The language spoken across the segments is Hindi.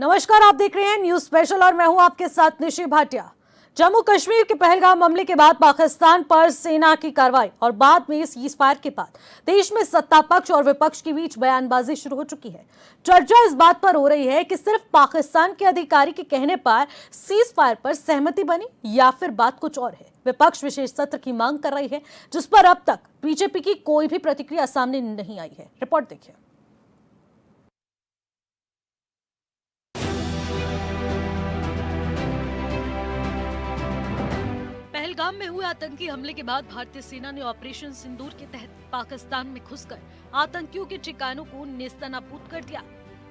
नमस्कार, आप देख रहे हैं न्यूज स्पेशल और मैं हूं आपके साथ निशी भाटिया। जम्मू कश्मीर के पहलगाम हमले के बाद पाकिस्तान पर सेना की कार्रवाई और बाद में सीज फायर के बाद देश में सत्ता पक्ष और विपक्ष के बीच बयानबाजी शुरू हो चुकी है। चर्चा इस बात पर हो रही है कि सिर्फ पाकिस्तान के अधिकारी के कहने पर सीज फायर पर सहमति बनी या फिर बात कुछ और है। विपक्ष विशेष सत्र की मांग कर रही है, जिस पर अब तक बीजेपी की कोई भी प्रतिक्रिया सामने नहीं आई है। रिपोर्ट देखिए। पहलगाम में हुए आतंकी हमले के बाद भारतीय सेना ने ऑपरेशन सिंदूर के तहत पाकिस्तान में घुसकर आतंकियों के ठिकानों को नेस्तनाबूद कर दिया।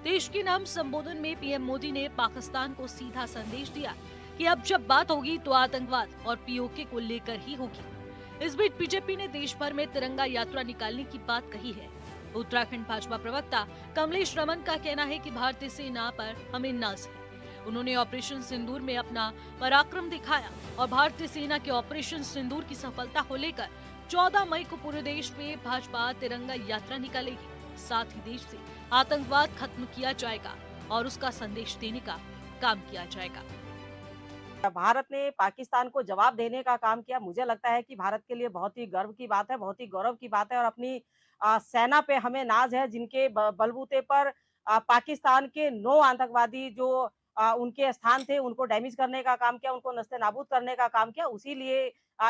देश के नाम संबोधन में पीएम मोदी ने पाकिस्तान को सीधा संदेश दिया कि अब जब बात होगी तो आतंकवाद और पीओके को लेकर ही होगी। इस बीच बीजेपी ने देश भर में तिरंगा यात्रा निकालने की बात कही है। उत्तराखंड भाजपा प्रवक्ता कमलेश रमन का कहना है कि भारतीय सेना पर हमें नाज है। उन्होंने ऑपरेशन सिंदूर में अपना पराक्रम दिखाया और भारतीय सेना के ऑपरेशन सिंदूर की सफलता को लेकर 14 मई को पूरे देश में भाजपा तिरंगा यात्रा निकालेगी। साथ ही देश से आतंकवाद खत्म किया जाएगा और उसका संदेश देने का काम किया जाएगा। भारत ने पाकिस्तान को जवाब देने का काम किया। मुझे लगता है कि भारत के लिए बहुत ही गर्व की बात है, बहुत ही गौरव की बात है और अपनी सेना पे हमें नाज है, जिनके बलबूते पर पाकिस्तान के 9 आतंकवादी जो उनके स्थान थे उनको डैमेज करने का काम किया, उनको नस्ते-नाबूद करने का काम किया।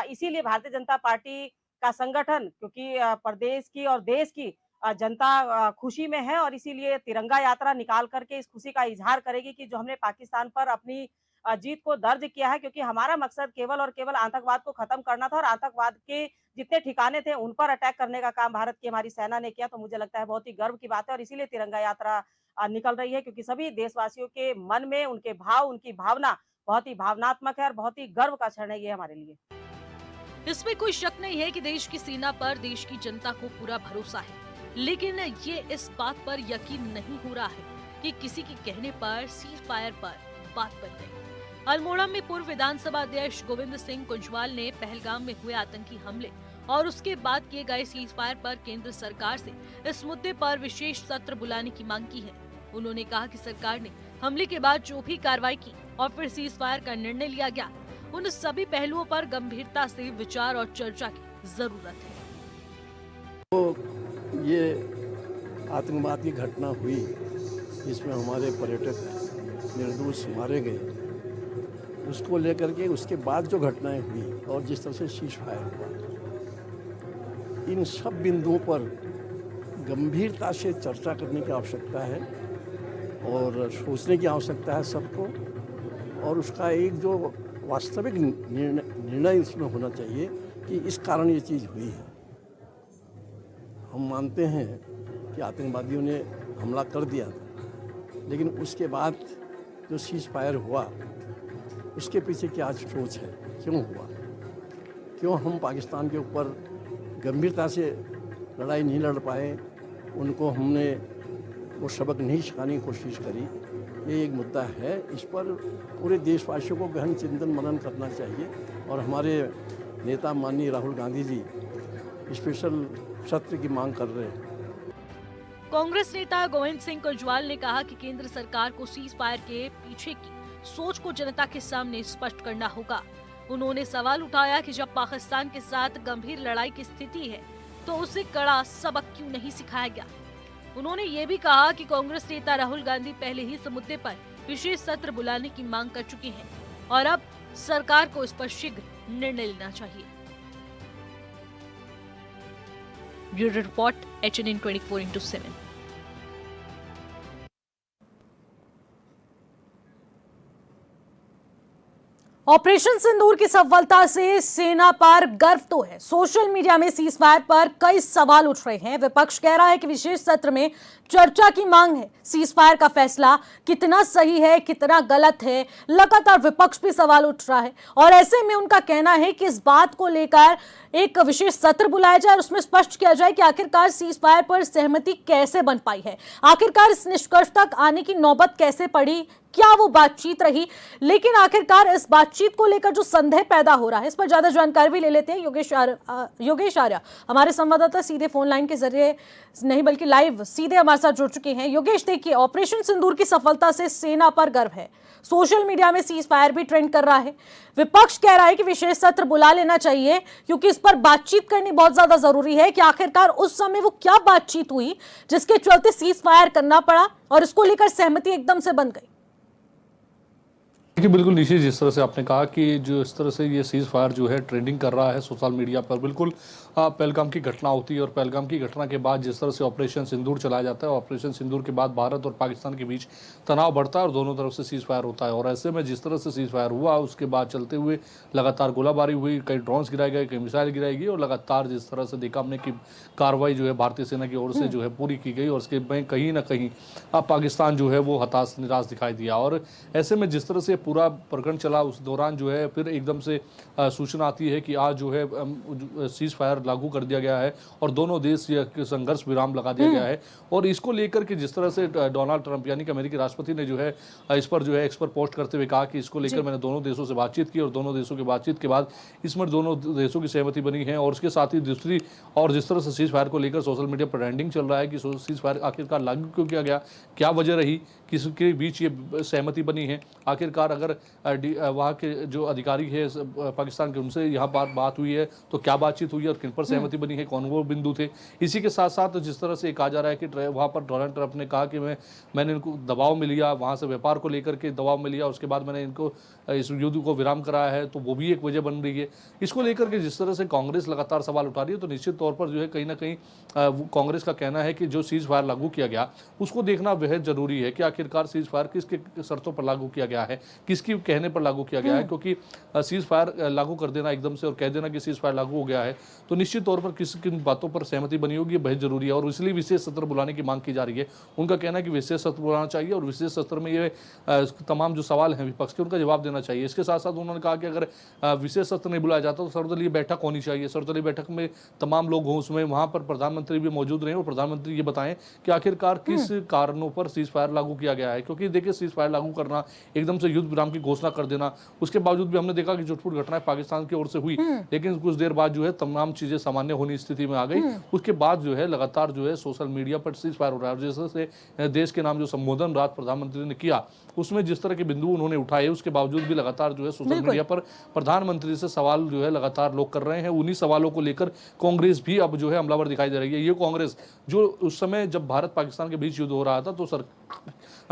इसीलिए भारतीय जनता पार्टी का संगठन, क्योंकि प्रदेश की और देश की जनता खुशी में है और इसीलिए तिरंगा यात्रा निकाल करके इस खुशी का इजहार करेगी कि जो हमने पाकिस्तान पर अपनी जीत को दर्ज किया है, क्योंकि हमारा मकसद केवल और केवल आतंकवाद को खत्म करना था और आतंकवाद के जितने ठिकाने थे उन पर अटैक करने का काम भारत की हमारी सेना ने किया। तो मुझे लगता है बहुत ही गर्व की बात है और इसीलिए तिरंगा यात्रा निकल रही है, क्योंकि सभी देशवासियों के मन में उनके भाव, उनकी भावना बहुत ही भावनात्मक है और बहुत ही गर्व का क्षण है ये हमारे लिए। इसमें कोई शक नहीं है कि देश की सेना पर देश की जनता को पूरा भरोसा है, लेकिन ये इस बात पर यकीन नहीं हो रहा है कि किसी के कहने पर सीज फायर पर बात बन गई। अल्मोड़ा में पूर्व विधानसभा अध्यक्ष गोविंद सिंह कुंजवाल ने पहलगाम में हुए आतंकी हमले और उसके बाद किए गए सीज फायर पर केंद्र सरकार से इस मुद्दे पर विशेष सत्र बुलाने की मांग की है। उन्होंने कहा कि सरकार ने हमले के बाद जो भी कार्रवाई की और फिर सीज फायर का निर्णय लिया गया, उन सभी पहलुओं पर गंभीरता से विचार और चर्चा की जरूरत है। तो ये आतंकवाद की घटना हुई, जिसमें हमारे पर्यटक निर्दोष मारे गए, उसको लेकर के उसके बाद जो घटनाएं हुई और जिस तरह से सीज फायर हुआ, इन सब बिंदुओं पर गंभीरता से चर्चा करने की आवश्यकता है और सोचने की आवश्यकता है सबको, और उसका एक जो वास्तविक निर्णय इसमें होना चाहिए कि इस कारण ये चीज़ हुई है। हम मानते हैं कि आतंकवादियों ने हमला कर दिया था, लेकिन उसके बाद जो सीज फायर हुआ उसके पीछे क्या सोच है, क्यों हुआ, क्यों हम पाकिस्तान के ऊपर गंभीरता से लड़ाई नहीं लड़ पाए, उनको हमने वो सबक नहीं सिखाने की कोशिश करी। ये एक मुद्दा है, इस पर पूरे देशवासियों को गहन चिंतन मनन करना चाहिए और हमारे नेता माननीय राहुल गांधी जी स्पेशल सत्र की मांग कर रहे हैं। कांग्रेस नेता गोविंद सिंह कुंजवाल ने कहा कि केंद्र सरकार को सीज फायर के पीछे की सोच को जनता के सामने स्पष्ट करना होगा। उन्होंने सवाल उठाया कि जब पाकिस्तान के साथ गंभीर लड़ाई की स्थिति है तो उसे कड़ा सबक क्यों नहीं सिखाया गया। उन्होंने ये भी कहा कि कांग्रेस नेता राहुल गांधी पहले ही इस मुद्दे पर विशेष सत्र बुलाने की मांग कर चुके हैं और अब सरकार को इस पर शीघ्र निर्णय लेना चाहिए। Bureau report HNN 24/7। ऑपरेशन सिंदूर की सफलता से सेना पर गर्व तो है। सोशल मीडिया में सीज फायर पर कई सवाल उठ रहे हैं। विपक्ष कह रहा है कि विशेष सत्र में चर्चा की मांग है। सीज फायर का फैसला कितना सही है, कितना गलत है, लगातार विपक्ष भी सवाल उठ रहा है और ऐसे में उनका कहना है कि इस बात को लेकर एक विशेष सत्र बुलाया जाए और उसमें स्पष्ट किया जाए कि आखिरकार सीज फायर पर सहमति कैसे बन पाई है, आखिरकार इस निष्कर्ष तक आने की नौबत कैसे पड़ी क्या वो बातचीत रही। लेकिन आखिरकार इस बातचीत को लेकर जो संदेह पैदा हो रहा है, इस पर ज्यादा जानकारी भी ले लेते हैं। योगेश आर्या हमारे संवाददाता सीधे फोन लाइन के जरिए नहीं बल्कि लाइव सीधे हमारे साथ जुड़ चुके हैं। योगेश, देखिए, ऑपरेशन सिंदूर की सफलता से सेना पर गर्व है, सोशल मीडिया में सीज फायर भी ट्रेंड कर रहा है। विपक्ष कह रहा है कि विशेष सत्र बुला लेना चाहिए क्योंकि इस पर बातचीत करनी बहुत ज्यादा जरूरी है कि आखिरकार उस समय वो क्या बातचीत हुई जिसके चलते सीज फायर करना पड़ा और इसको लेकर सहमति एकदम से बन गई। देखिए, बिल्कुल निश्चित, जिस तरह से आपने कहा कि जो इस तरह से ये सीज़ फायर जो है ट्रेंडिंग कर रहा है सोशल मीडिया पर, बिल्कुल पहलगाम की घटना होती है और पहलगाम की घटना के बाद जिस तरह से ऑपरेशन सिंदूर चलाया जाता है, ऑपरेशन सिंदूर के बाद भारत और पाकिस्तान के बीच तनाव बढ़ता है और दोनों तरफ से सीज़ फायर होता है। और ऐसे में जिस तरह से सीज़ फायर हुआ, उसके बाद चलते हुए लगातार गोलाबारी हुई, कई ड्रोन्स गिराए गए, कई मिसाइल गिराई गई और लगातार जिस तरह से देखा हमने कि कार्रवाई जो है भारतीय सेना की ओर से जो है पूरी की गई और उसके में कहीं ना कहीं पाकिस्तान जो है वो हताश निराश दिखाई दिया। और ऐसे में जिस तरह से पूरा प्रकरण चला, उस दौरान जो है फिर एकदम से सूचना आती है कि आज जो है सीज फायर लागू कर दिया गया है और दोनों देश संघर्ष विराम लगा दिया गया है। और इसको लेकर के जिस तरह से डोनाल्ड ट्रंप यानी कि अमेरिकी राष्ट्रपति ने जो है इस पर जो है एक्स पर पोस्ट करते हुए कहा कि इसको लेकर मैंने दोनों देशों से बातचीत की और दोनों देशों की बातचीत के बाद इसमें दोनों देशों की सहमति बनी है। और उसके साथ ही दूसरी और जिस तरह से सीज फायर को लेकर सोशल मीडिया पर ट्रेंडिंग चल रहा है कि सीज फायर आखिरकार लागू क्यों किया गया, क्या वजह रही, किसके बीच ये सहमति बनी है, आखिरकार अगर वहाँ के जो अधिकारी है पाकिस्तान के उनसे यहाँ बात हुई है तो क्या बातचीत हुई है और किन पर सहमति बनी है, कौन वो बिंदु थे। इसी के साथ साथ जिस तरह से कहा जा रहा है कि वहाँ पर डोनाल्ड ट्रंप ने कहा कि मैंने इनको दबाव में लिया, वहाँ से व्यापार को लेकर के दबाव में लिया, उसके बाद मैंने इनको इस युद्ध को विराम कराया है, तो वो भी एक वजह बन रही है। इसको लेकर के जिस तरह से कांग्रेस लगातार सवाल उठा रही है तो निश्चित तौर पर जो है कहीं ना कहीं कांग्रेस का कहना है कि जो सीज फायर लागू किया गया उसको देखना बेहद जरूरी है कि आखिरकार सीज फायर किसके शर्तों पर लागू किया गया है, किसकी कहने पर लागू किया गया है। क्योंकि सीज फायर लागू कर देना एकदम से और कह देना कि सीज फायर लागू हो गया है तो निश्चित तौर पर किन बातों पर सहमति बनी होगी बेहद जरूरी है और इसलिए विशेष सत्र बुलाने की मांग की जा रही है। उनका कहना है कि विशेष सत्र बुलाना चाहिए और विशेष सत्र में ये तमाम जो सवाल हैं विपक्ष के उनका जवाब देना चाहिए। इसके साथ साथ उन्होंने कहा कि अगर विशेष सत्र नहीं बुलाया जाता तो सर्वदलीय बैठक होनी चाहिए, सर्वदलीय बैठक में तमाम लोग हों, उसमें वहां पर प्रधानमंत्री भी मौजूद रहें और प्रधानमंत्री ये बताएं कि आखिरकार किस कारणों पर सीज फायर लागू किया गया है। क्योंकि देखिए, सीज फायर लागू करना, एकदम से युद्ध विराम की घोषणा कर देना, उसके बावजूद भी हमने देखा कि छुटपुट घटनाएं पाकिस्तान की ओर से हुई, लेकिन कुछ देर बाद जो है तमाम चीजें सामान्य होने स्थिति में आ गई। उसके बाद जो है लगातार जो है सोशल मीडिया पर सीज फायर हो रहा है। जैसे से देश के नाम जो संबोधन रात प्रधानमंत्री ने किया उसमें जिस तरह के बिंदु उन्होंने उठाए, उसके बावजूद भी लगातार जो है सोशल मीडिया पर प्रधानमंत्री से सवाल जो है लगातार लोग कर रहे हैं। उन्हीं सवालों को लेकर कांग्रेस भी अब जो है हमलावर दिखाई दे रही है। ये कांग्रेस जो उस समय जब भारत पाकिस्तान के बीच युद्ध हो रहा था तो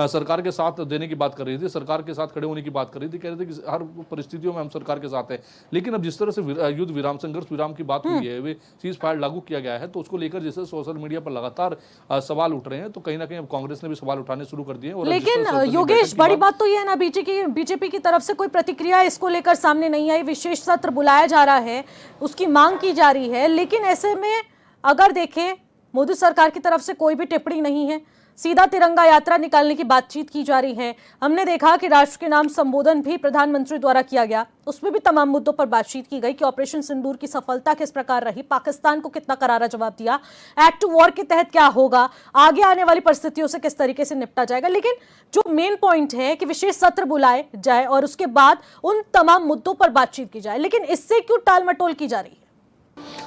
सरकार के साथ देने की बात कर रही थी, सरकार के साथ खड़े होने की बात कर रही थी, कह रहे थे कि हर परिस्थितियों में हम सरकार के साथ हैं। लेकिन अब जिस तरह से युद्ध विराम, संघर्ष विराम की बात हुई है, वे सीज फायर लागू किया गया है तो उसको लेकर जैसे सोशल मीडिया पर लगातार सवाल उठ रहे हैं तो कहीं ना कहीं अब कांग्रेस ने भी सवाल उठाने शुरू कर दिए। और लेकिन योगेश, बड़ी बात तो ये है ना, बीजेपी की तरफ से कोई प्रतिक्रिया इसको लेकर सामने नहीं आई। विशेष सत्र बुलाया जा रहा है, उसकी मांग की जा रही है, लेकिन ऐसे में अगर देखें मोदी सरकार की तरफ से कोई भी टिप्पणी नहीं है, सीधा तिरंगा यात्रा निकालने की बातचीत की जा रही है। हमने देखा कि राष्ट्र के नाम संबोधन भी प्रधानमंत्री द्वारा किया गया, उसमें भी तमाम मुद्दों पर बातचीत की गई कि ऑपरेशन सिंदूर की सफलता किस प्रकार रही, पाकिस्तान को कितना करारा जवाब दिया, एक्ट टू वॉर के तहत क्या होगा, आगे आने वाली परिस्थितियों से किस तरीके से निपटा जाएगा। लेकिन जो मेन पॉइंट है कि विशेष सत्र बुलाए जाए और उसके बाद उन तमाम मुद्दों पर बातचीत की जाए, लेकिन इससे क्यों टाल मटोल की जा रही है?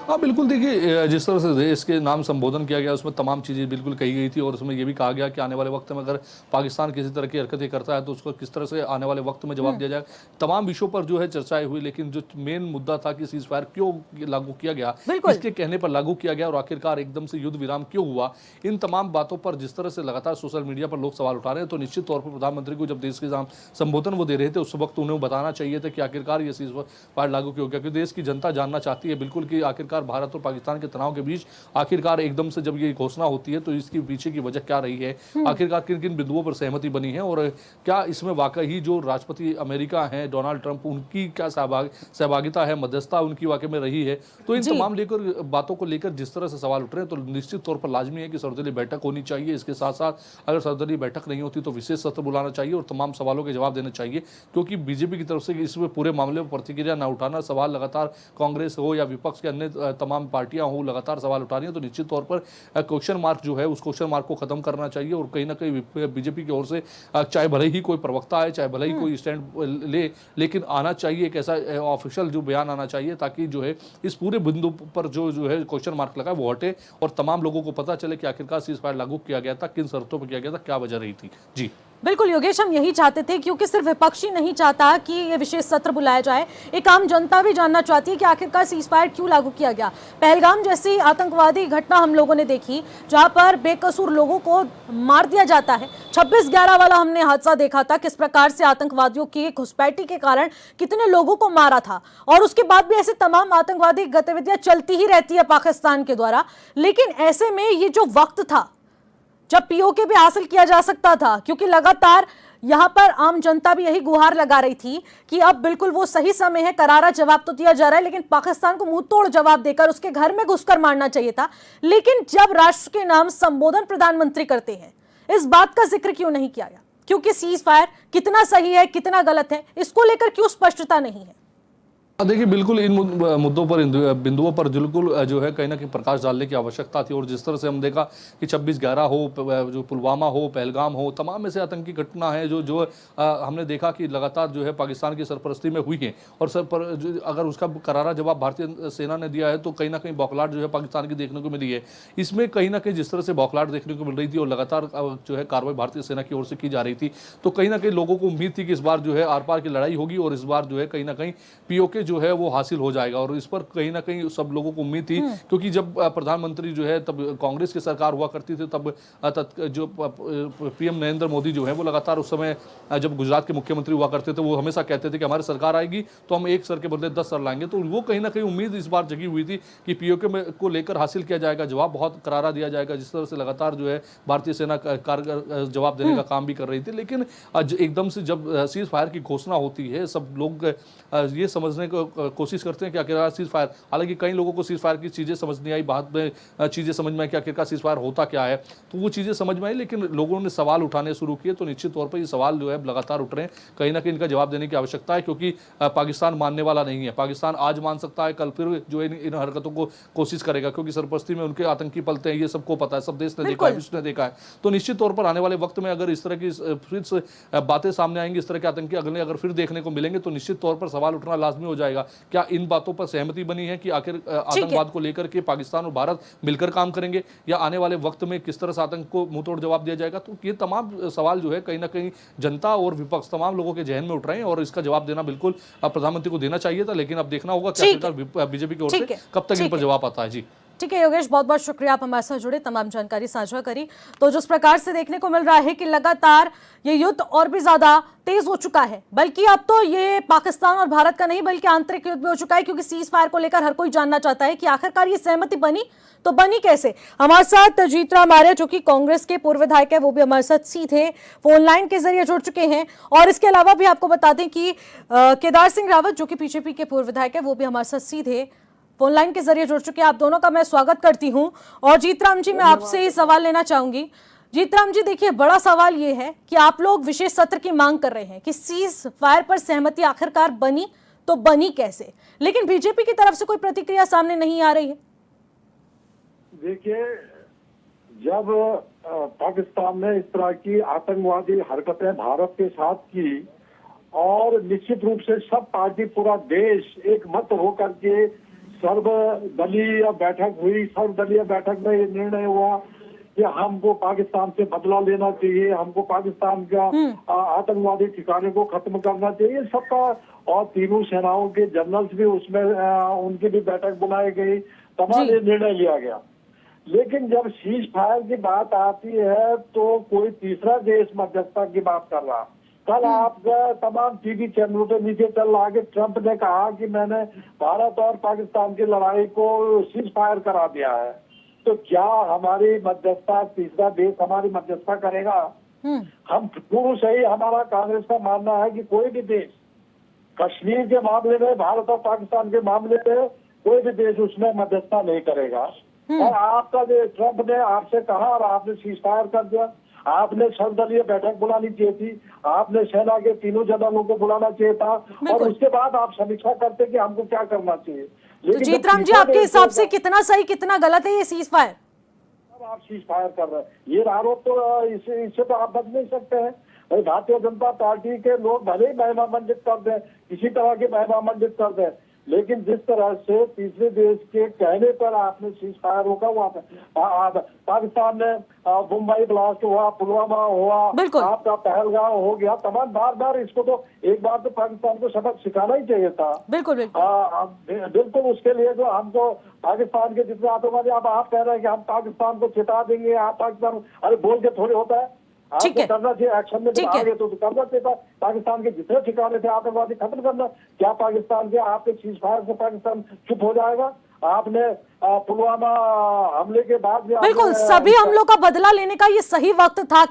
हाँ बिल्कुल, देखिए जिस तरह से देश के नाम संबोधन किया गया उसमें तमाम चीज़ें बिल्कुल कही गई थी और उसमें यह भी कहा गया कि आने वाले वक्त में अगर पाकिस्तान किसी तरह की हरकतें करता है तो उसको किस तरह से आने वाले वक्त में जवाब दिया जाए। तमाम विषयों पर जो है चर्चाएं हुई, लेकिन जो मेन मुद्दा था कि सीज फायर क्यों लागू किया गया, इसके कहने पर लागू किया गया और आखिरकार एकदम से युद्ध विराम क्यों हुआ, इन तमाम बातों पर जिस तरह से लगातार सोशल मीडिया पर लोग सवाल उठा रहे हैं तो निश्चित तौर पर प्रधानमंत्री को जब देश के नाम संबोधन वो दे रहे थे उस वक्त उन्हें बताना चाहिए था कि आखिरकार ये सीज फायर लागू क्यों किया। क्योंकि देश की जनता जानना चाहती है बिल्कुल कि आखिरकार भारत और पाकिस्तान के तनाव के बीच आखिरकार एकदम से जब ये घोषणा होती है तो इसके पीछे की वजह क्या रही है, आखिरकार किन किन बिंदुओं पर सहमति बनी है और क्या इसमें वाकई जो राष्ट्रपति अमेरिका हैं डोनाल्ड ट्रंप, उनकी क्या सहभागिता है, मध्यस्थता उनकी वाकई में रही है। तो इन तमाम लेकर बातों को लेकर जिस तरह से सवाल उठ रहे हैं तो निश्चित तौर पर लाजमी है कि सर्वदलीय बैठक होनी चाहिए। इसके साथ साथ अगर सर्वदलीय बैठक नहीं होती तो विशेष सत्र बुलाना चाहिए और तमाम सवालों के जवाब देने चाहिए। क्योंकि बीजेपी की तरफ से इसमें पूरे मामले में प्रतिक्रिया न उठाना, सवाल लगातार कांग्रेस हो या विपक्ष कि अन्य तमाम पार्टियां हो लगातार सवाल उठा रही हैं, तो निश्चित तौर पर क्वेश्चन मार्क जो है उस क्वेश्चन मार्क को खत्म करना चाहिए और कहीं ना कहीं बीजेपी की ओर से चाहे भले ही कोई प्रवक्ता आए, चाहे भले ही कोई स्टैंड ले, लेकिन आना चाहिए एक ऐसा ऑफिशियल जो बयान आना चाहिए, ताकि जो है इस पूरे बिंदु पर जो है क्वेश्चन मार्क लगा वो हटे और तमाम लोगों को पता चले कि आखिरकार सीज फायर लागू किया गया था, किन शर्तों पर किया गया था, क्या वजह रही थी। जी बिल्कुल योगेश, हम यही चाहते थे, क्योंकि सिर्फ विपक्ष ही नहीं चाहता कि ये विशेष सत्र बुलाया जाए, एक आम जनता भी जानना चाहती है कि आखिरकार सीज फायर क्यों लागू किया गया। पहलगाम जैसी आतंकवादी घटना हम लोगों ने देखी जहां पर बेकसूर लोगों को मार दिया जाता है। 26/11 वाला हमने हादसा देखा था, किस प्रकार से आतंकवादियों की घुसपैठी के कारण कितने लोगों को मारा था, और उसके बाद भी ऐसे तमाम आतंकवादी गतिविधियां चलती ही रहती है पाकिस्तान के द्वारा। लेकिन ऐसे में ये जो वक्त था जब पीओके भी हासिल किया जा सकता था, क्योंकि लगातार यहां पर आम जनता भी यही गुहार लगा रही थी कि अब बिल्कुल वो सही समय है, करारा जवाब तो दिया जा रहा है, लेकिन पाकिस्तान को मुंह तोड़ जवाब देकर उसके घर में घुसकर मारना चाहिए था। लेकिन जब राष्ट्र के नाम संबोधन प्रधानमंत्री करते हैं, इस बात का जिक्र क्यों नहीं किया गया? क्योंकि सीज फायर कितना सही है, कितना गलत है, इसको लेकर क्यों स्पष्टता नहीं है? देखिए, बिल्कुल इन मुद्दों पर, बिंदुओं पर बिल्कुल जो है कहीं ना कहीं प्रकाश डालने की आवश्यकता थी। और जिस तरह से हम देखा कि 26/11 हो, जो पुलवामा हो, पहलगाम हो, तमाम ऐसे आतंकी घटना है जो हमने देखा कि लगातार जो है पाकिस्तान की सरपरस्ती में हुई है, और अगर उसका करारा जवाब भारतीय सेना ने दिया है तो कहीं ना कहीं बौखलाहट जो है पाकिस्तान की देखने को मिली है। इसमें कहीं ना कहीं जिस तरह से बौखलाहट देखने को मिल रही थी और लगातार जो है कार्रवाई भारतीय सेना की ओर से की जा रही थी, तो कहीं ना कहीं लोगों को उम्मीद थी कि इस बार जो है आर पार की लड़ाई होगी और इस बार जो है कहीं ना कहीं पीओके जो है वो हासिल हो जाएगा। और इस पर कहीं ना कहीं सब लोगों को उम्मीद थी, क्योंकि जब प्रधानमंत्री जो है तब कांग्रेस की सरकार हुआ करती थी, तब जो पीएम नरेंद्र मोदी जो है वो लगातार उस समय जब गुजरात के मुख्यमंत्री हुआ करते थे, वो हमेशा कहते थे कि हमारी सरकार आएगी तो हम एक सर के बदले 10 सर लाएंगे। तो वो कहीं ना कहीं उम्मीद इस बार जगी हुई थी कि पीओके को लेकर हासिल किया जाएगा, जवाब बहुत करारा दिया जाएगा, जिस तरह से लगातार जो है भारतीय सेना कारगर जवाब देने का काम भी कर रही थी। लेकिन एकदम से जब सीज फायर की घोषणा होती है, सब लोग ये समझने को कोशिश करते हैं कि आखिरकार सीज फायर, हालांकि कई लोगों को सीज फायर की चीज़ें समझ नहीं आई, बाद में चीज़ें समझ में आई कि आखिरकार सीज फायर होता क्या है, तो वो चीज़ें समझ में आई। लेकिन लोगों ने सवाल उठाने शुरू किए, तो निश्चित तौर पर ये सवाल जो है लगातार उठ रहे हैं, कहीं ना कहीं इनका जवाब देने की आवश्यकता है, क्योंकि पाकिस्तान मानने वाला नहीं है। पाकिस्तान आज मान सकता है, कल फिर जो है इन हरकतों को कोशिश करेगा, क्योंकि सरपरस्ती में उनके आतंकी पलते हैं, ये सबको पता है, सब देश ने देखा है, विश्व ने देखा है। तो निश्चित तौर पर आने वाले वक्त में अगर इस तरह की फिर से बातें सामने आएंगी, इस तरह के आतंकी अगर फिर देखने को मिलेंगे, तो निश्चित तौर पर सवाल उठना लाजमी हो जाएगा। क्या इन बातों पर सहमति बनी है कि आखिर आतंकवाद को लेकर के पाकिस्तान और भारत मिलकर काम करेंगे, या आने वाले वक्त में किस तरह से आतंक को मुंहतोड़ जवाब दिया जाएगा? तो ये तमाम सवाल जो है कहीं ना कहीं जनता और विपक्ष तमाम लोगों के जहन में उठ रहे हैं, और इसका जवाब देना बिल्कुल प्रधानमंत्री को देना चाहिए था। लेकिन अब देखना होगा कि बीजेपी की ओर से कब तक इन पर जवाब आता है। जी ठीक है योगेश, बहुत बहुत शुक्रिया, आप हमारे साथ जुड़े, तमाम जानकारी साझा करी। तो जिस प्रकार से देखने को मिल रहा है कि लगातार ये युद्ध और भी ज्यादा तेज हो चुका है, बल्कि अब तो ये पाकिस्तान और भारत का नहीं बल्कि आंतरिक युद्ध भी हो चुका है, क्योंकि सीज फायर को लेकर हर कोई जानना चाहता है कि आखिरकार ये सहमति बनी तो बनी कैसे। हमारे साथ जीतराम आर्य जो कि कांग्रेस के पूर्व विधायक है, वो भी हमारे साथ सीधे फोन लाइन के जरिए जुड़ चुके हैं। और इसके अलावा भी आपको बता दें कि केदार सिंह रावत जो कि बीजेपी के पूर्व विधायक है, वो भी हमारे साथ सीधे फोन लाइन के जरिए जुड़ चुके हैं। आप दोनों का मैं स्वागत करती हूं। और जीतराम जी, मैं आपसे ही सवाल लेना चाहूंगी। जीतराम जी, देखिए, बड़ा सवाल ये है कि आप लोग विशेष सत्र की मांग कर रहे हैं कि सीज फायर पर सहमति आखिरकार बनी तो बनी कैसे, लेकिन बीजेपी की तरफ से कोई प्रतिक्रिया सामने नहीं आ रही है। देखिए, जब पाकिस्तान ने इस तरह की आतंकवादी हरकतें भारत के साथ की, और निश्चित रूप से सब पार्टी, पूरा देश एक मत होकर के सर्वदलीय बैठक हुई, सर्वदलीय बैठक में ये निर्णय हुआ कि हमको पाकिस्तान से बदला लेना चाहिए, हमको पाकिस्तान का आतंकवादी ठिकाने को खत्म करना चाहिए, सबका। और तीनों सेनाओं के जनरल्स भी उसमें उनकी भी बैठक बुलाई गई, तमाम ये निर्णय लिया गया। लेकिन जब सीज फायर की बात आती है तो कोई तीसरा देश मध्यस्थता की बात कर रहा। कल आपका तमाम टीवी चैनलों के नीचे चल रहा है कि ट्रंप ने कहा कि मैंने भारत और पाकिस्तान की लड़ाई को सीज फायर करा दिया है। तो क्या हमारी मध्यस्थता तीसरा देश हमारी मध्यस्थता करेगा? हम शुरू से ही, हमारा कांग्रेस का मानना है कि कोई भी देश कश्मीर के मामले में, भारत और पाकिस्तान के मामले में कोई भी देश उसमें मध्यस्थता नहीं करेगा। और आपका जो ट्रंप ने आपसे कहा और आपने सीज फायर कर दिया, आपने सर्वदलीय बैठक बुलानी चाहिए थी, आपने सेना के तीनों जनरलों को बुलाना चाहिए था, और उसके बाद आप समीक्षा करते कि हमको क्या करना चाहिए। तो जीतराम जी, आपके हिसाब से कितना सही कितना गलत है ये सीज फायर? अब आप सीज फायर कर रहे हैं, ये आरोप तो इससे तो आप बच नहीं सकते हैं। भाई भारतीय जनता पार्टी के लोग भले ही महिमामंडित कर दें, किसी तरह की महिमामंडित कर दें, लेकिन जिस तरह से तीसरे देश के कहने पर आपने सीज फायर रोका, वहाँ पे पाकिस्तान में मुंबई ब्लास्ट हुआ, पुलवामा हुआ, आपका पहलगाम हो गया, तमाम बार इसको तो एक बार तो पाकिस्तान को सबक सिखाना ही चाहिए था। बिल्कुल बिल्कुल उसके लिए जो हमको पाकिस्तान के जितने आतंकवादी, आप कह रहे हैं कि हम पाकिस्तान को चेता देंगे, आप पाकिस्तान, अरे बोल के थोड़े होता है, आपको करना चाहिए, एक्शन में आगे तो करना चाहिए। पाकिस्तान के जितने ठिकाने थे आतंकवादी खत्म करना, क्या पाकिस्तान के आपके सीज फायर से पाकिस्तान चुप हो जाएगा? आपने पुलवामा हमले के बाद बिल्कुल सभी हमलों का बदला लेने का ये सही वक्त था।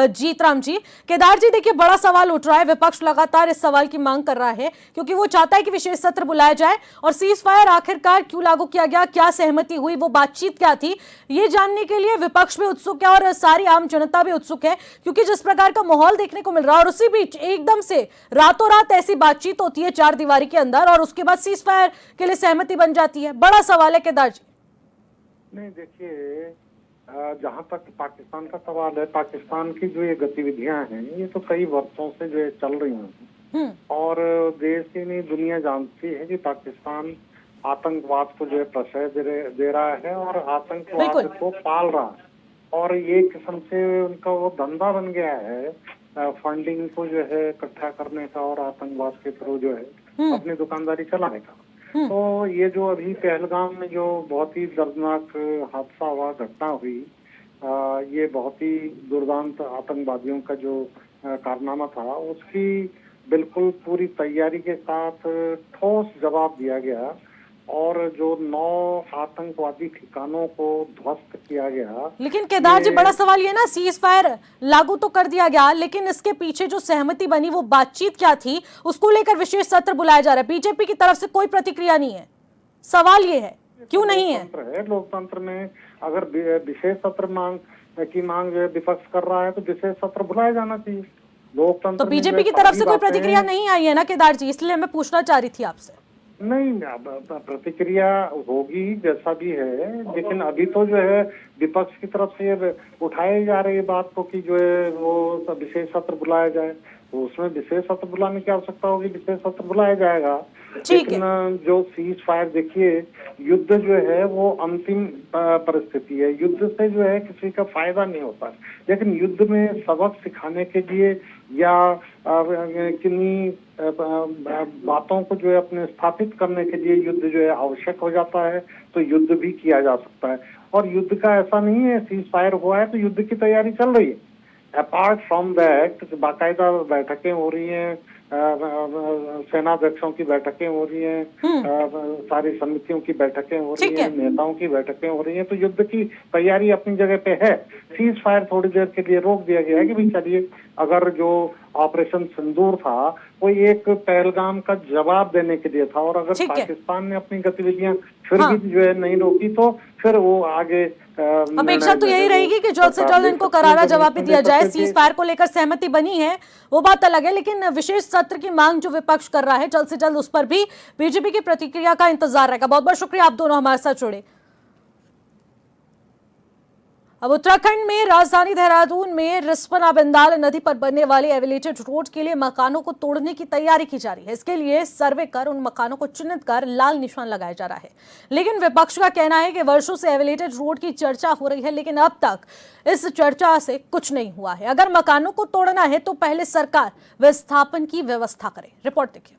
जीतराम जी, केदार जी, देखिए बड़ा सवाल उठ रहा है, विपक्ष लगातार इस सवाल की मांग कर रहा है क्योंकि वो चाहता है कि विशेष सत्र बुलाया जाए और सीज फायर आखिरकार क्यों लागू किया गया, क्या सहमति हुई, वो बातचीत क्या थी, ये जानने के लिए विपक्ष भी उत्सुक है और सारी आम जनता भी उत्सुक है, क्योंकि जिस प्रकार का माहौल देखने को मिल रहा है और उसी बीच एकदम से रातों रात ऐसी बातचीत होती है चार दीवारी के अंदर और उसके बाद सीज फायर के लिए सहमति बन जाती है। बड़ा सवाल है केदार जी। नहीं, देखिए, जहां तक पाकिस्तान का सवाल है, पाकिस्तान की जो ये गतिविधियां हैं ये तो कई वर्षों से जो है चल रही हैं और देश ही नहीं दुनिया जानती है कि पाकिस्तान आतंकवाद को जो है प्रश्रय दे रहा है और आतंकवाद को पाल रहा है और ये किस्म से उनका वो धंधा बन गया है फंडिंग को जो है इकट्ठा करने का और आतंकवाद के थ्रू जो है अपनी दुकानदारी चलाने का। तो ये जो अभी पहलगाम में जो बहुत ही दर्दनाक हादसा हुआ, घटना हुई, ये बहुत ही दुर्दांत आतंकवादियों का जो कारनामा था, उसकी बिल्कुल पूरी तैयारी के साथ ठोस जवाब दिया गया और जो 9 आतंकवादी ठिकानों को ध्वस्त किया गया। लेकिन केदार जी, बड़ा सवाल ये ना, सीज फायर लागू तो कर दिया गया, लेकिन इसके पीछे जो सहमति बनी वो बातचीत क्या थी, उसको लेकर विशेष सत्र बुलाया जा रहा है। बीजेपी की तरफ से कोई प्रतिक्रिया नहीं है। सवाल ये है क्यों नहीं है? लोकतंत्र में अगर विशेष सत्र की मांग जो है विपक्ष कर रहा है तो विशेष सत्र बुलाया जाना चाहिए। लोकतंत्र तो बीजेपी की तरफ से कोई प्रतिक्रिया नहीं आई है ना केदार जी, इसलिए मैं पूछना चाह रही थी आपसे। नहीं, प्रतिक्रिया होगी जैसा भी है, लेकिन अभी तो जो है विपक्ष की तरफ से उठाई जा रही है बात को कि जो है वो विशेष सत्र बुलाया जाए, तो उसमें विशेष सत्र बुलाने की आवश्यकता होगी, विशेष सत्र बुलाया जाएगा। लेकिन जो सीज फायर, देखिए युद्ध जो है वो अंतिम परिस्थिति है, युद्ध से जो है किसी का फायदा नहीं होता, लेकिन युद्ध में सबक सिखाने के लिए या किन्हीं बातों को जो है अपने स्थापित करने के लिए युद्ध जो है आवश्यक हो जाता है, तो युद्ध भी किया जा सकता है। और युद्ध का ऐसा नहीं है सीज फायर हुआ है तो युद्ध की तैयारी चल रही है। अपार्ट फ्रॉम दैट बाकायदा बैठकें हो रही हैं, सेनाध्यक्षों की बैठकें हो रही हैं, सारी समितियों की बैठकें हो रही हैं, नेताओं की बैठकें हो रही हैं, तो युद्ध की तैयारी अपनी जगह पे है। सीज फायर थोड़ी देर के लिए रोक दिया गया है कि भाई चलिए, अगर जो ऑपरेशन सिंदूर था वो एक पहलगाम का जवाब देने के लिए था और अगर पाकिस्तान ने अपनी गतिविधियां फिर भी जो है नहीं रोकी तो फिर वो आगे अपेक्षा तो यही रहेगी कि जल्द से जल्द इनको करारा जवाब भी दिया जाए। सीज फायर को लेकर सहमति बनी है वो बात अलग है, लेकिन विशेष सत्र की मांग जो विपक्ष कर रहा है जल्द से जल्द उस पर भी बीजेपी की प्रतिक्रिया का इंतजार रहेगा। बहुत बहुत शुक्रिया, आप दोनों हमारे साथ जुड़े। अब उत्तराखंड में राजधानी देहरादून में रिस्पना बिंदाल नदी पर बनने वाले एलिवेटेड रोड के लिए मकानों को तोड़ने की तैयारी की जा रही है। इसके लिए सर्वे कर उन मकानों को चिन्हित कर लाल निशान लगाया जा रहा है, लेकिन विपक्ष का कहना है कि वर्षों से एलिवेटेड रोड की चर्चा हो रही है, लेकिन अब तक इस चर्चा से कुछ नहीं हुआ है। अगर मकानों को तोड़ना है तो पहले सरकार विस्थापन की व्यवस्था करे। रिपोर्ट देखिए।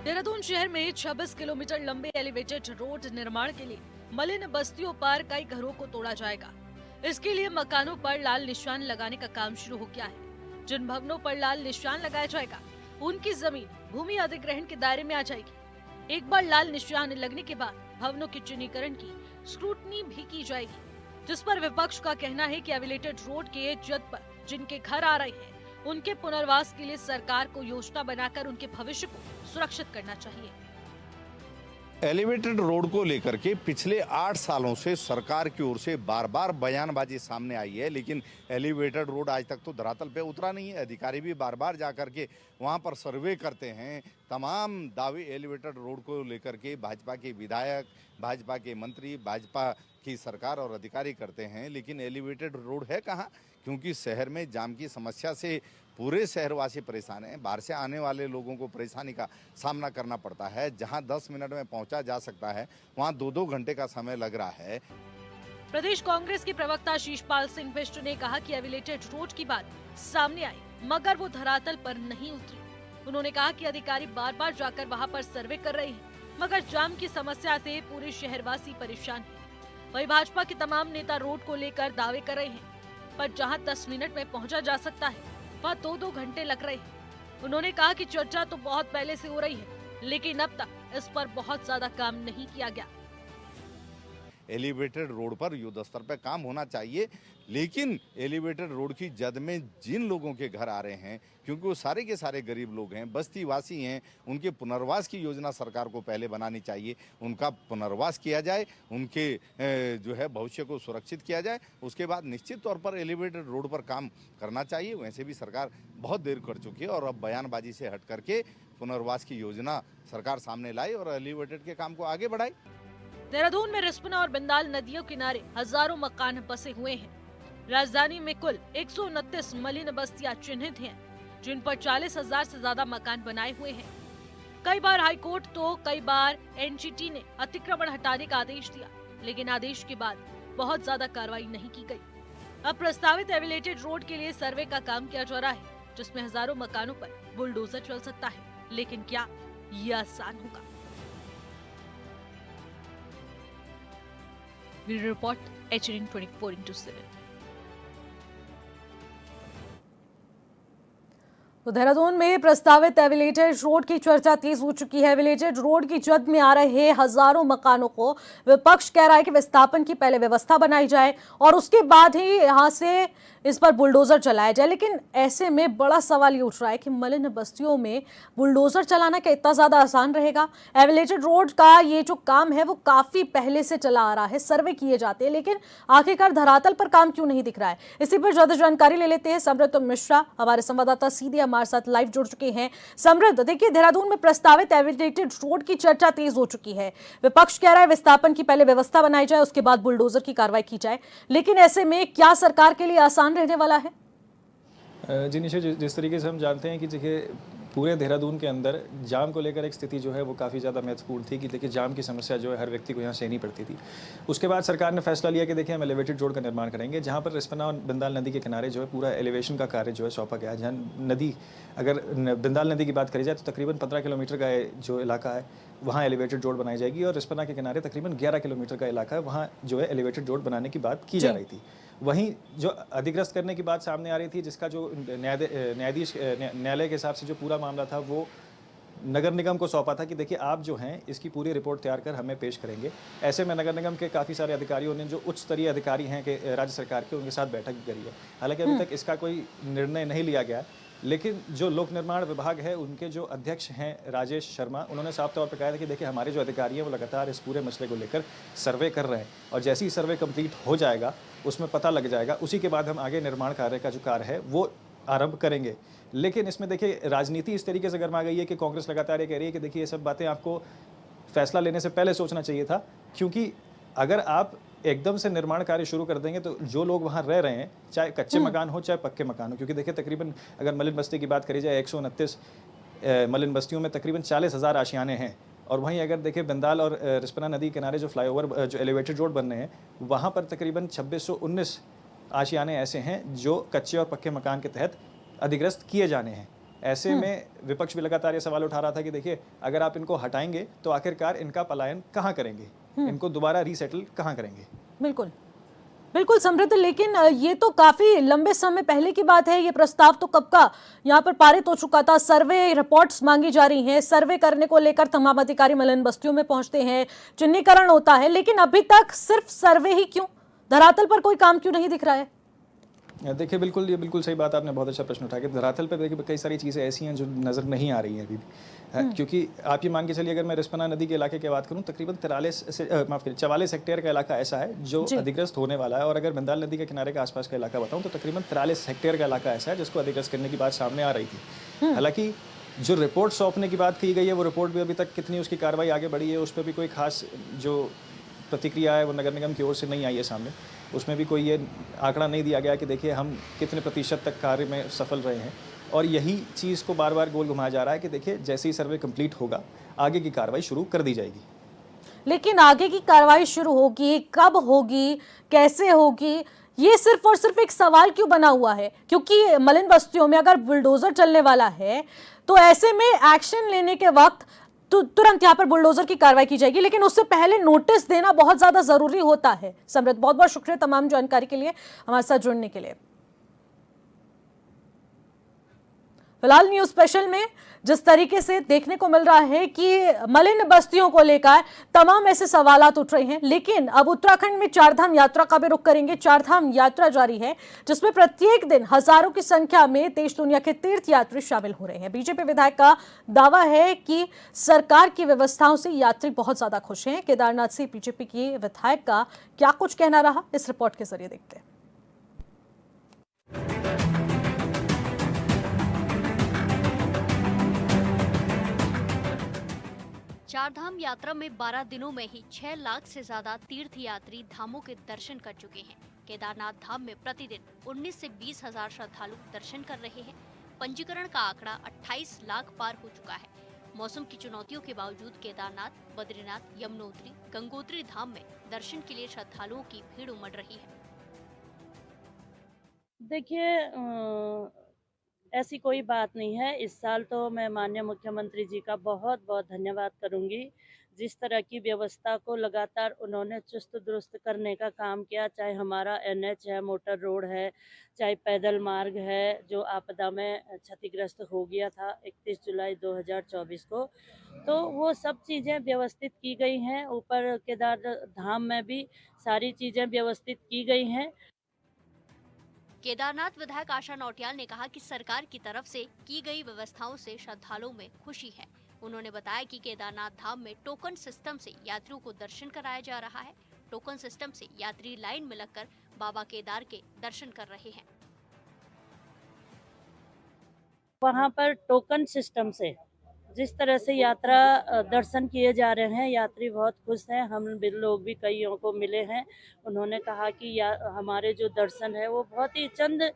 देहरादून शहर में 26 किलोमीटर लंबे एलिवेटेड रोड निर्माण के लिए मलिन बस्तियों पर कई घरों को तोड़ा जाएगा। इसके लिए मकानों पर लाल निशान लगाने का काम शुरू हो गया है। जिन भवनों पर लाल निशान लगाया जाएगा उनकी जमीन भूमि अधिग्रहण के दायरे में आ जाएगी। एक बार लाल निशान लगने के बाद भवनों के चिन्हीकरण की स्क्रूटनी भी की जाएगी, जिस पर विपक्ष का कहना है कि एलिवेटेड रोड के जद पर जिनके घर आ रहे हैं उनके पुनर्वास के लिए सरकार को योजना बनाकर उनके भविष्य को सुरक्षित करना चाहिए। एलिवेटेड रोड को लेकर के पिछले 8 सालों से सरकार की ओर से बार बार बयानबाजी सामने आई है, लेकिन एलिवेटेड रोड आज तक तो धरातल पे उतरा नहीं है। अधिकारी भी बार बार जा कर के वहाँ पर सर्वे करते हैं। तमाम दावे एलिवेटेड रोड को लेकर के भाजपा के विधायक, भाजपा के मंत्री, भाजपा की सरकार और अधिकारी करते हैं, लेकिन एलिवेटेड रोड है कहाँ? क्योंकि शहर में जाम की समस्या से पूरे शहरवासी परेशान हैं। बाहर से आने वाले लोगों को परेशानी का सामना करना पड़ता है। जहां 10 मिनट में पहुंचा जा सकता है, वहां 2-2 घंटे का समय लग रहा है। प्रदेश कांग्रेस के प्रवक्ता शीशपाल सिंह बिष्ट ने कहा कि एलिवेटेड रोड की बात सामने आई, मगर वो धरातल पर नहीं उतरी। उन्होंने कहा कि अधिकारी बार बार जाकर वहां पर सर्वे कर रहे हैं, मगर जाम की समस्या से पूरे शहरवासी परेशान हैं। वहीं भाजपा के तमाम नेता रोड को लेकर दावे कर रहे हैं, पर जहां 10 मिनट में पहुंचा जा सकता है, वहाँ 2-2 घंटे लग रहे हैं। उन्होंने कहा कि चर्चा तो बहुत पहले से हो रही है, लेकिन अब तक इस पर बहुत ज्यादा काम नहीं किया गया। एलिवेटेड रोड पर युद्ध स्तर पर काम होना चाहिए, लेकिन एलिवेटेड रोड की जद में जिन लोगों के घर आ रहे हैं, क्योंकि वो सारे के सारे गरीब लोग हैं, बस्तीवासी हैं, उनके पुनर्वास की योजना सरकार को पहले बनानी चाहिए। उनका पुनर्वास किया जाए, उनके जो है भविष्य को सुरक्षित किया जाए। उसके बाद निश्चित तौर पर एलिवेटेड रोड पर काम करना चाहिए। वैसे भी सरकार बहुत देर कर चुकी है और अब बयानबाजी से हट करके पुनर्वास की योजना सरकार सामने लाई और एलिवेटेड के काम को आगे बढ़ाए। देहरादून में रिस्पना और बिंदाल नदियों किनारे हजारों मकान बसे हुए हैं। राजधानी में कुल 129 मलिन बस्तियां चिन्हित हैं, जिन पर 40,000 से ज्यादा मकान बनाए हुए हैं। कई बार हाईकोर्ट तो कई बार एनजीटी ने अतिक्रमण हटाने का आदेश दिया, लेकिन आदेश के बाद बहुत ज्यादा कार्रवाई नहीं की गई। अब प्रस्तावित एलिवेटेड रोड के लिए सर्वे का काम किया जा रहा है, जिसमें हजारों मकानों पर बुलडोजर चल सकता है, लेकिन क्या ये आसान होगा? Bureau report, HN 24/7। तो देहरादून में प्रस्तावित एलिवेटेड रोड की चर्चा तेज हो चुकी है। एलिवेटेड रोड की जद में आ रहे हजारों मकानों को विपक्ष कह रहा है कि विस्थापन की पहले व्यवस्था बनाई जाए और उसके बाद ही यहां से इस पर बुलडोजर चलाया जाए। लेकिन ऐसे में बड़ा सवाल ये उठ रहा है कि मलिन बस्तियों में बुलडोजर चलाना क्या इतना ज्यादा आसान रहेगा? एलिवेटेड रोड का ये जो काम है वो काफी पहले से चला आ रहा है, सर्वे किए जाते हैं, लेकिन आखिरकार धरातल पर काम क्यों नहीं दिख रहा है? इसी पर ज्यादा जानकारी ले लेते हैं। समृद्ध मिश्रा हमारे संवाददाता सीधे हमारे साथ लाइव जुड़ चुके हैं। समृद्ध, देखिए देहरादून में प्रस्तावित एलिवेटेड रोड की चर्चा तेज हो चुकी है। विपक्ष कह रहा है विस्थापन की पहले व्यवस्था बनाई जाए, उसके बाद बुलडोजर की कार्रवाई की जाए, लेकिन ऐसे में क्या सरकार के लिए आसान रहने वाला है? जी निशा, जिस तरीके से हम जानते हैं कि देखिए पूरे देहरादून के अंदर जाम को लेकर एक स्थिति जो है वो काफ़ी ज़्यादा महत्वपूर्ण थी कि देखिए जाम की समस्या जो है हर व्यक्ति को यहाँ सहनी पड़ती थी। उसके बाद सरकार ने फैसला लिया कि देखिए हम एलिवेटेड रोड का निर्माण करेंगे, जहाँ पर रिस्पना और बिंदाल नदी के किनारे जो है पूरा एलिवेशन का कार्य जो है सौंपा गया। जहाँ नदी, अगर बिंदाल नदी की बात करी जाए तो तकरीबन 15 किलोमीटर का जो इलाका है वहाँ एलिवेटेड रोड बनाई जाएगी और रिस्पना के किनारे तकरीबन 11 किलोमीटर का इलाका है, वहाँ जो है एलिवेटेड रोड बनाने की बात की जा रही थी। वहीं जो अधिग्रस्त करने की बात सामने आ रही थी, जिसका जो न्यायाधीश न्यायालय के हिसाब से जो पूरा मामला था वो नगर निगम को सौंपा था कि देखिए आप जो हैं इसकी पूरी रिपोर्ट तैयार कर हमें पेश करेंगे। ऐसे में नगर निगम के काफ़ी सारे अधिकारियों ने, जो उच्च स्तरीय अधिकारी हैं कि राज्य सरकार के, उनके साथ बैठक भी करी है। हालांकि अभी तक इसका कोई निर्णय नहीं लिया गया, लेकिन जो लोक निर्माण विभाग है उनके जो अध्यक्ष हैं राजेश शर्मा, उन्होंने साफ तौर पर कहा था कि देखिए हमारे जो अधिकारी हैं वो लगातार इस पूरे मसले को लेकर सर्वे कर रहे हैं और जैसे ही सर्वे कंप्लीट हो जाएगा उसमें पता लग जाएगा, उसी के बाद हम आगे निर्माण कार्य का जो कार्य है वो आरंभ करेंगे। लेकिन इसमें देखिए राजनीति इस तरीके से गर्मा गई है कि कांग्रेस लगातार ये कह रही है कि देखिए ये सब बातें आपको फैसला लेने से पहले सोचना चाहिए था, क्योंकि अगर आप एकदम से निर्माण कार्य शुरू कर देंगे तो जो लोग वहाँ रह रहे हैं, चाहे कच्चे मकान हो चाहे पक्के मकान हो, क्योंकि देखिए तकरीबन अगर मलिन बस्ती की बात करी जाए 129 मलिन बस्तियों में तकरीबन 40,000 आशियाने हैं। और वहीं अगर देखिए बिंदाल और रिस्पना नदी किनारे जो फ्लाईओवर जो एलिवेटेड रोड बन रहे हैं वहाँ पर तकरीबन 2619 आशियाने ऐसे हैं जो कच्चे और पक्के मकान के तहत अधिग्रस्त किए जाने हैं। ऐसे में विपक्ष भी लगातार ये सवाल उठा रहा था कि देखिए अगर आप इनको हटाएंगे तो आखिरकार इनका पलायन कहाँ करेंगे, इनको दोबारा रीसेटल कहाँ करेंगे? बिल्कुल बिल्कुल समृद्ध, लेकिन ये तो काफी लंबे समय पहले की बात है। ये प्रस्ताव तो कब का यहाँ पर पारित हो चुका था। सर्वे रिपोर्ट्स मांगी जा रही हैं, सर्वे करने को लेकर तमाम अधिकारी मलिन बस्तियों में पहुंचते हैं, चिन्हीकरण होता है, लेकिन अभी तक सिर्फ सर्वे ही क्यों? धरातल पर कोई काम क्यों नहीं दिख रहा है? देखिए बिल्कुल, ये बिल्कुल सही बात आपने बहुत अच्छा प्रश्न उठाया कि धरातल पे देखिए कई सारी चीज़ें ऐसी हैं जो नज़र नहीं आ रही हैं अभी भी। क्योंकि आप ये मान के चलिए, अगर मैं रिस्पना नदी के इलाके की बात करूँ, तकरीबन 44 हेक्टेयर का इलाका ऐसा है जो जी। अधिग्रस्त होने वाला है। और अगर बिंदाल नदी के किनारे के आसपास का इलाका बताऊँ तो तकरीबन 43 हेक्टेयर का इलाका ऐसा है जिसको अधिग्रस्त करने की बात सामने आ रही थी। हालाँकि जो रिपोर्ट सौंपने की बात की गई है, वो रिपोर्ट भी अभी तक कितनी उसकी कार्रवाई आगे बढ़ी है, उस पर भी कोई खास जो प्रतिक्रिया है वो नगर निगम की ओर से नहीं आई है सामने। उसमें भी कोई ये आंकड़ा नहीं दिया गया कि देखिए हम कितने प्रतिशत तक कार्य में सफल रहे हैं। और यही चीज़ को बार बार गोल घुमाया जा रहा है कि देखिए जैसे ही सर्वे कंप्लीट होगा, आगे की कार्रवाई शुरू कर दी जाएगी। लेकिन आगे की कार्रवाई शुरू होगी, कब होगी, कैसे होगी, ये सिर्फ और सिर्फ एक सवाल क्यों बना हुआ है? क्योंकि मलिन बस्तियों में अगर बुलडोजर चलने वाला है तो ऐसे में एक्शन लेने के वक्त तो तुरंत यहाँ पर बुलडोजर की कार्रवाई की जाएगी, लेकिन उससे पहले नोटिस देना बहुत ज्यादा जरूरी होता है। समृद्ध, बहुत बहुत शुक्रिया तमाम जानकारी के लिए, हमारे साथ जुड़ने के लिए। फिलहाल न्यूज स्पेशल में जिस तरीके से देखने को मिल रहा है कि मलिन बस्तियों को लेकर तमाम ऐसे सवालात उठ रहे हैं, लेकिन अब उत्तराखंड में चारधाम यात्रा का भी रुख करेंगे। चारधाम यात्रा जारी है जिसमें प्रत्येक दिन हजारों की संख्या में देश दुनिया के तीर्थ यात्री शामिल हो रहे हैं। बीजेपी विधायक का दावा है कि सरकार की व्यवस्थाओं से यात्री बहुत ज्यादा खुश हैं। केदारनाथ से बीजेपी के विधायक का क्या कुछ कहना रहा, इस रिपोर्ट के जरिए देखते हैं। चारधाम यात्रा में 12 दिनों में ही 6 लाख से ज्यादा तीर्थ यात्री धामों के दर्शन कर चुके हैं। केदारनाथ धाम में प्रतिदिन 19 से 20 हजार श्रद्धालु दर्शन कर रहे हैं। पंजीकरण का आंकड़ा 28 लाख पार हो चुका है। मौसम की चुनौतियों के बावजूद केदारनाथ, बद्रीनाथ, यमुनोत्री, गंगोत्री धाम में दर्शन के लिए श्रद्धालुओं की भीड़ उमड़ रही है। देखिए ऐसी कोई बात नहीं है। इस साल तो मैं माननीय मुख्यमंत्री जी का बहुत बहुत धन्यवाद करूंगी। जिस तरह की व्यवस्था को लगातार उन्होंने चुस्त दुरुस्त करने का काम किया, चाहे हमारा NH है, मोटर रोड है, चाहे पैदल मार्ग है जो आपदा में क्षतिग्रस्त हो गया था 31 जुलाई 2024 को, तो वो सब चीज़ें व्यवस्थित की गई हैं। ऊपर केदार धाम में भी सारी चीज़ें व्यवस्थित की गई हैं। केदारनाथ विधायक आशा नौटियाल ने कहा कि सरकार की तरफ से की गई व्यवस्थाओं से श्रद्धालुओं में खुशी है। उन्होंने बताया कि केदारनाथ धाम में टोकन सिस्टम से यात्रियों को दर्शन कराया जा रहा है। टोकन सिस्टम से यात्री लाइन में लगकर बाबा केदार के दर्शन कर रहे हैं। वहाँ पर टोकन सिस्टम से जिस तरह से यात्रा दर्शन किए जा रहे हैं, यात्री बहुत खुश हैं। हम लोग भी कईयों को मिले हैं, उन्होंने कहा कि हमारे जो दर्शन है वो बहुत ही चंद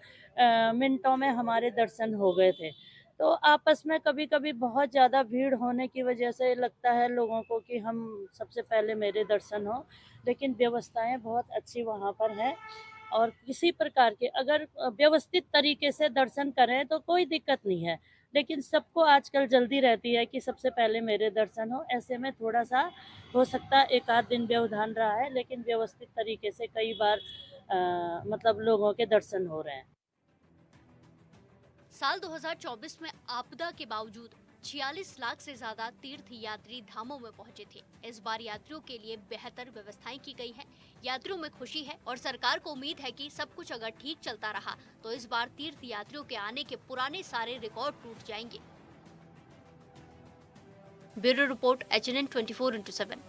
मिनटों में हमारे दर्शन हो गए थे। तो आपस में कभी कभी बहुत ज़्यादा भीड़ होने की वजह से लगता है लोगों को कि हम सबसे पहले मेरे दर्शन हो, लेकिन व्यवस्थाएं बहुत अच्छी वहाँ पर हैं और किसी प्रकार के अगर व्यवस्थित तरीके से दर्शन करें तो कोई दिक्कत नहीं है। लेकिन सबको आजकल जल्दी रहती है कि सबसे पहले मेरे दर्शन हो। ऐसे में थोड़ा सा हो सकता है एक आध दिन व्यवधान रहा है, लेकिन व्यवस्थित तरीके से कई बार मतलब लोगों के दर्शन हो रहे हैं। साल 2024 में आपदा के बावजूद 46 लाख से ज्यादा तीर्थ यात्री धामों में पहुंचे थे। इस बार यात्रियों के लिए बेहतर व्यवस्थाएं की गई हैं। यात्रियों में खुशी है और सरकार को उम्मीद है कि सब कुछ अगर ठीक चलता रहा तो इस बार तीर्थ यात्रियों के आने के पुराने सारे रिकॉर्ड टूट जाएंगे। Bureau report HNN 24/7।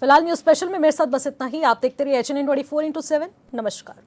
फिलहाल न्यूज स्पेशल में मेरे साथ बस इतना ही। आप देखते रहिए HNN 24/7। नमस्कार।